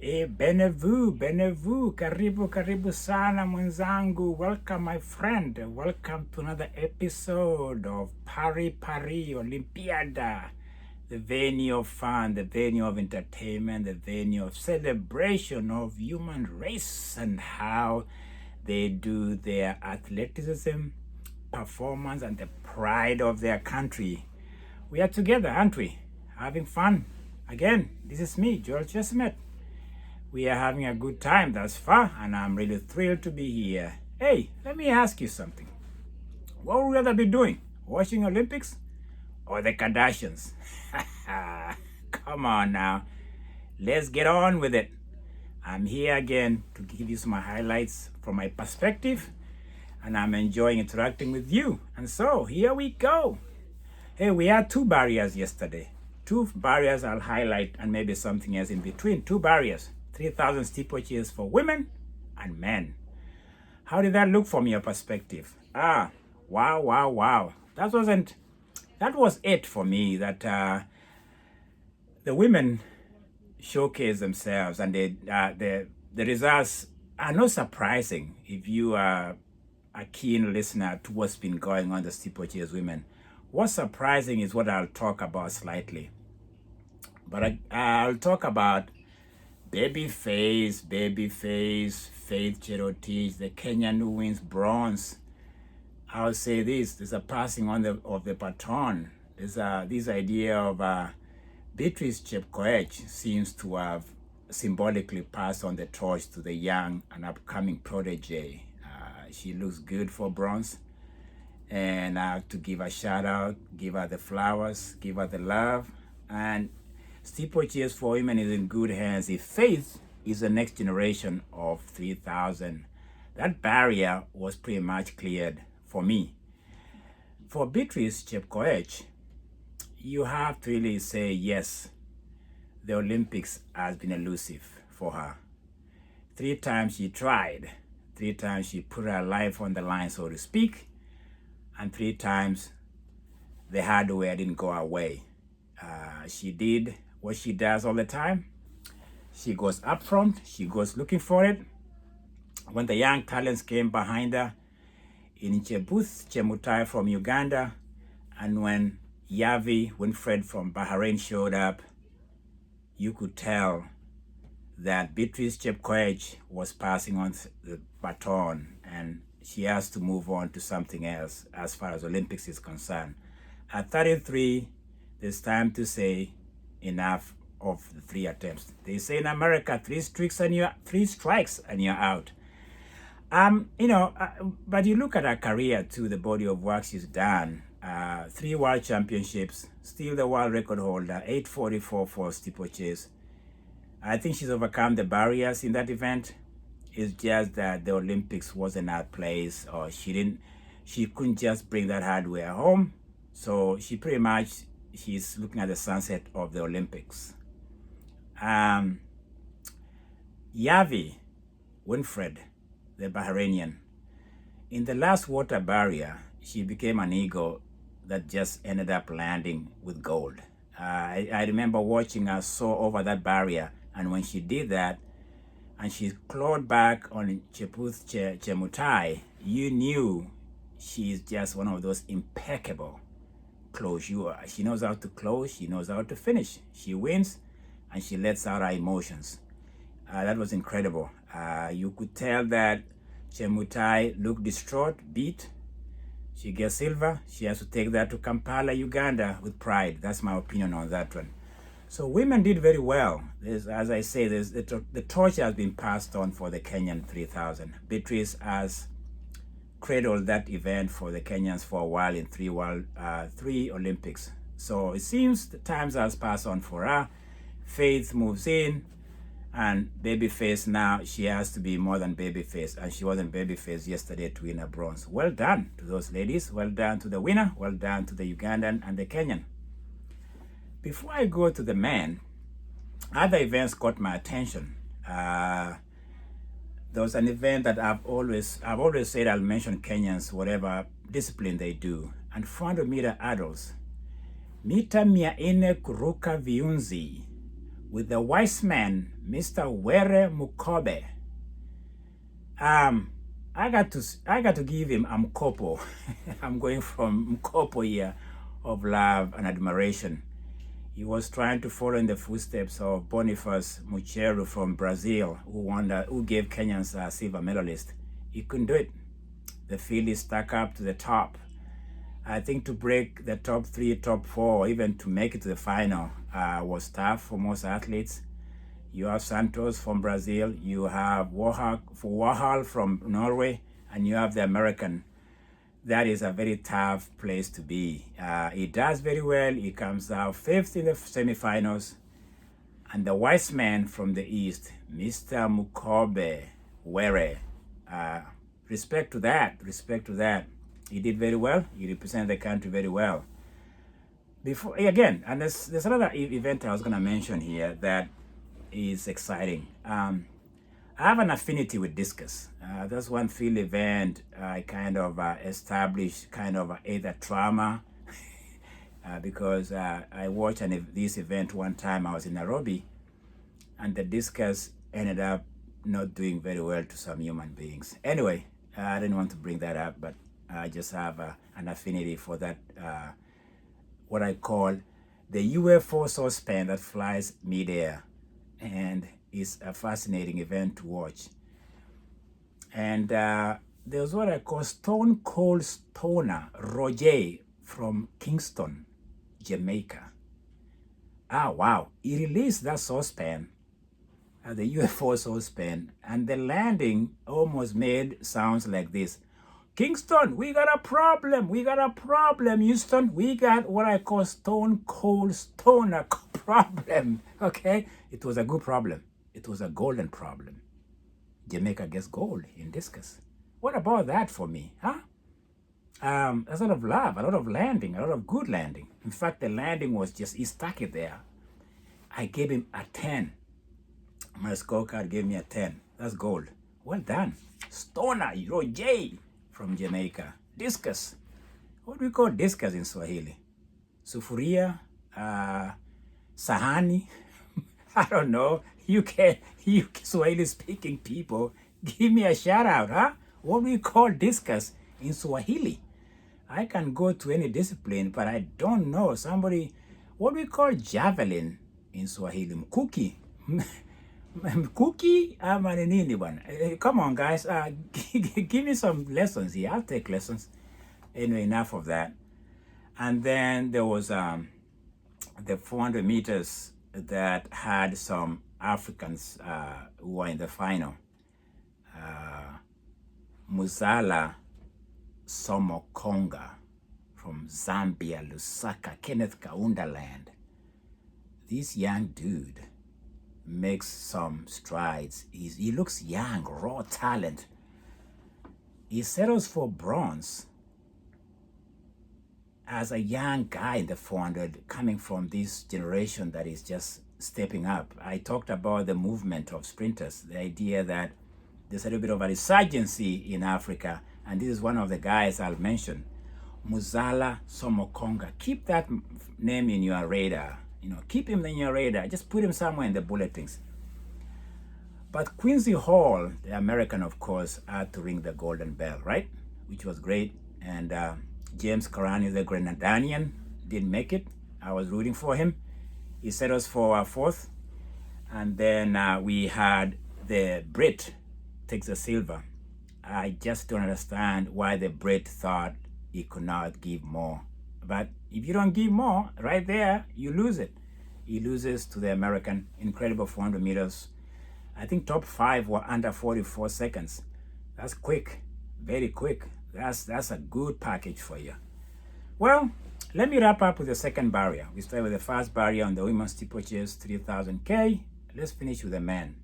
Benevu, karibu sana mwenzangu. Welcome my friend. Welcome to another episode of Paris Olympiada. The venue of fun, the venue of entertainment, the venue of celebration of human race and how they do their athleticism, performance, and the pride of their country. We are together, aren't we? Having fun. Again, this is me, Joel Chestnut. We are having a good time thus far, and I'm really thrilled to be here. Hey, let me ask you something. What would you rather be doing? Watching Olympics or the Kardashians? Come on now. Let's get on with it. I'm here again to give you some highlights from my perspective, and I'm enjoying interacting with you. And so, here we go. Hey, we had two barriers yesterday. Two barriers I'll highlight and maybe something else in between. Two barriers. 3,000 steeplechase for women and men. How did that look from your perspective? Wow. That was it for me, that the women showcase themselves, and the results are not surprising if you are a keen listener to what's been going on the steeplechase women. What's surprising is what I'll talk about slightly. But I'll talk about Babyface, Faith Cherotich, the Kenyan who wins bronze. I'll say there's a passing on of the baton. There's this idea of Beatrice Chepkoech seems to have symbolically passed on the torch to the young and upcoming protege. She looks good for bronze, and I have to give a shout out, give her the flowers, give her the love, and steeplechase for women is in good hands. If Faith is the next generation of 3,000, that barrier was pretty much cleared for me. For Beatrice Chepkoech, you have to really say yes, the Olympics has been elusive for her. 3 times she tried, 3 times she put her life on the line, so to speak, and 3 times the hardware didn't go her way. She did what she does all the time. She goes up front, she goes looking for it. When the young talents came behind her, in Chebuth Chemutai from Uganda, and when Yavi Winfred from Bahrain showed up, you could tell that Beatrice Chepkoech was passing on the baton, and she has to move on to something else as far as Olympics is concerned. At 33, there's time to say enough of the 3 attempts. They say in America, 3 strikes and you're out. But you look at her career too, the body of work she's done. 3 world championships, still the world record holder, 8:44 for steeplechase. I think she's overcome the barriers in that event. It's just that the Olympics wasn't her place, or she couldn't just bring that hardware home. So she's looking at the sunset of the Olympics. Yavi Winfred, the Bahrainian, in the last water barrier, she became an eagle that just ended up landing with gold. I remember watching her soar over that barrier, and when she did that, and she clawed back on Chebuth Chemutai, you knew she's just one of those impeccable closure. She knows how to close, she knows how to finish. She wins, and she lets out her emotions. That was incredible. You could tell that Chemutai looked distraught, beat. She gets silver. She has to take that to Kampala, Uganda with pride. That's my opinion on that one. So women did very well. As I say, the torch has been passed on for the Kenyan 3,000. Beatrice has cradled that event for the Kenyans for a while in 3 Olympics. So it seems the times has passed on for her. Faith moves in, and Babyface now, she has to be more than Babyface, and she wasn't Babyface yesterday to win a bronze. Well done to those ladies. Well done to the winner. Well done to the Ugandan and the Kenyan. Before I go to the men, other events caught my attention. There was an event that I've always said I'll mention Kenyans, whatever discipline they do. And 400-meter adults, mita 400 kuruka viunzi, with the wise man, Mr. Were Mukobe. I got to give him Mkopo. I'm going from Mkopo here of love and admiration. He was trying to follow in the footsteps of Boniface Mucheru from Brazil, who gave Kenyans a silver medalist. He couldn't do it. The field is stuck up to the top. I think to break the top 3, top 4, even to make it to the final was tough for most athletes. You have Santos from Brazil, you have Warhol from Norway, and you have the American. That is a very tough place to be. He does very well. He comes out 5th in the semifinals. And the wise man from the East, Mr. Mukobe Were, respect to that. He did very well. He represented the country very well. Before again, and there's another event I was going to mention here that is exciting. I have an affinity with discus. That's one field event I kind of established kind of either trauma because I watched this event one time. I was in Nairobi, and the discus ended up not doing very well to some human beings. Anyway, I didn't want to bring that up, but I just have an affinity for that, what I call the UFO saucepan that flies midair, and it's a fascinating event to watch. And there's what I call Stone Cold Stoner Roger from Kingston, Jamaica. Wow, he released that saucepan, the UFO saucepan, and the landing almost made sounds like this. Kingston, we got a problem, Houston. We got what I call Stone Cold Stoner problem, okay? It was a good problem. It was a golden problem. Jamaica gets gold in discus. What about that for me, huh? There's a lot of love, a lot of landing, a lot of good landing. In fact, the landing was just, he stuck it there. I gave him a 10. My scorecard gave me a 10. That's gold. Well done. Stoner, Roger from Jamaica. Discus. What do we call discus in Swahili? Sufuria? Sahani? I don't know. You Swahili speaking people, give me a shout out, huh? What do we call discus in Swahili? I can go to any discipline, but I don't know. Somebody, what do we call javelin in Swahili? Mkuki. Mkuki? Come on, guys. Give me some lessons here. I'll take lessons. Anyway, enough of that. And then there was the 400 meters that had some Africans who were in the final. Muzala Somokonga from Zambia, Lusaka, Kenneth Kaunda land. This young dude makes some strides. He looks young, raw talent. He settles for bronze as a young guy in the 400, coming from this generation that is just stepping up. I talked about the movement of sprinters, the idea that there's a little bit of a resurgency in Africa, and this is one of the guys I'll mention, Muzala Somokonga. Keep that name in your radar. Keep him in your radar. Just put him somewhere in the bulletins. But Quincy Hall, the American, of course, had to ring the golden bell, right? Which was great. And James Karani, the Grenadinian, didn't make it. I was rooting for him. He set us for 4th. And then we had the Brit takes the silver. I just don't understand why the Brit thought he could not give more. But if you don't give more, right there, you lose it. He loses to the American. Incredible 400 meters. I think top 5 were under 44 seconds. That's quick, very quick. That's a good package for you. Well, let me wrap up with the second barrier. We start with the first barrier on the women's steeplechase 3000K. Let's finish with the men.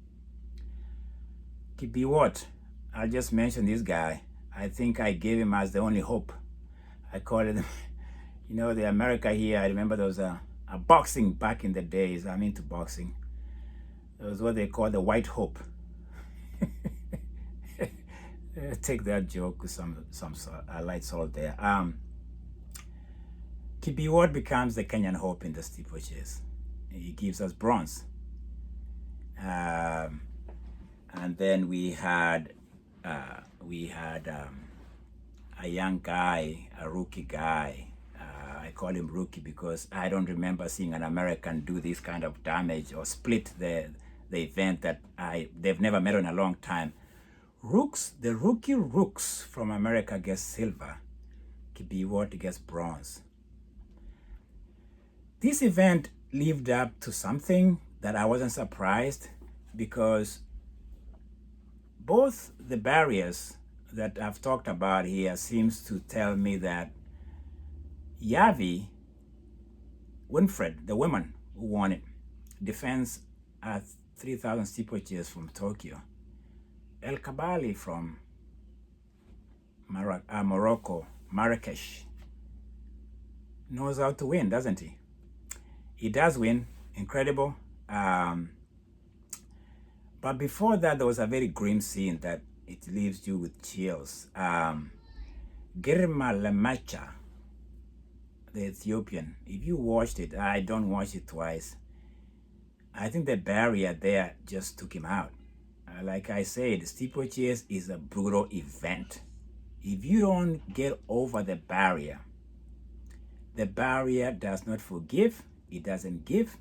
Kibiwot, I'll just mention this guy. I think I gave him as the only hope. I call it, the America here. I remember there was a boxing back in the days. I'm into boxing. It was what they call the white hope. Take that joke with some light salt there. Kibiwot becomes the Kenyan hope in the steeplechase. He gives us bronze. And then we had a young guy, a rookie guy. I call him rookie because I don't remember seeing an American do this kind of damage or split the event that they've never met in a long time. The rookie Rooks from America gets silver. Kibiwot gets bronze. This event lived up to something that I wasn't surprised, because both the barriers that I've talked about here seems to tell me that Yavi Winfred, the woman who won it, defends at 3,000 steeplechase from Tokyo. El Kabali from Morocco, Marrakesh, knows how to win, doesn't he? He does win, incredible. But before that, there was a very grim scene that it leaves you with chills. Girma Lemacha, the Ethiopian, if you watched it, I don't watch it twice. I think the barrier there just took him out. Like I said, steeplechase is a brutal event. If you don't get over the barrier does not forgive, it doesn't give.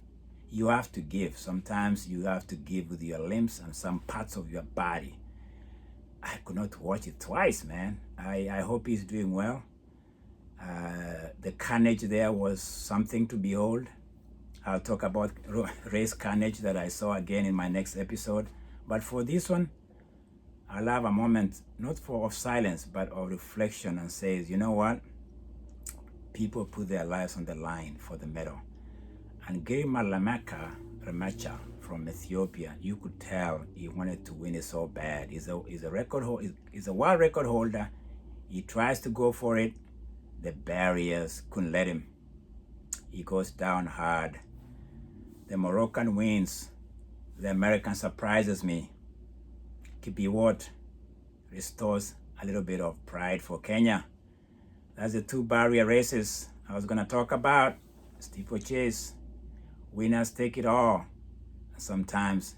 You have to give. Sometimes you have to give with your limbs and some parts of your body. I could not watch it twice, man. I hope he's doing well. The carnage there was something to behold. I'll talk about race carnage that I saw again in my next episode. But for this one, I'll have a moment, not of silence, but of reflection, and says, you know what? People put their lives on the line for the medal. And Girma Lemacha from Ethiopia, you could tell he wanted to win it so bad. He's a world record holder. He tries to go for it. The barriers couldn't let him. He goes down hard. The Moroccan wins. The American surprises me. Kibiwot restores a little bit of pride for Kenya. That's the two barrier races I was going to talk about. Steeplechase. Winners take it all. Sometimes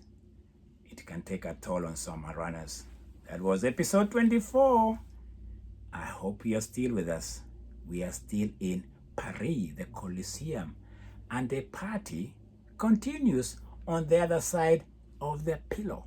it can take a toll on some runners. That was episode 24. I hope you are still with us. We are still in Paris, the Colosseum, and the party continues on the other side of the pillow.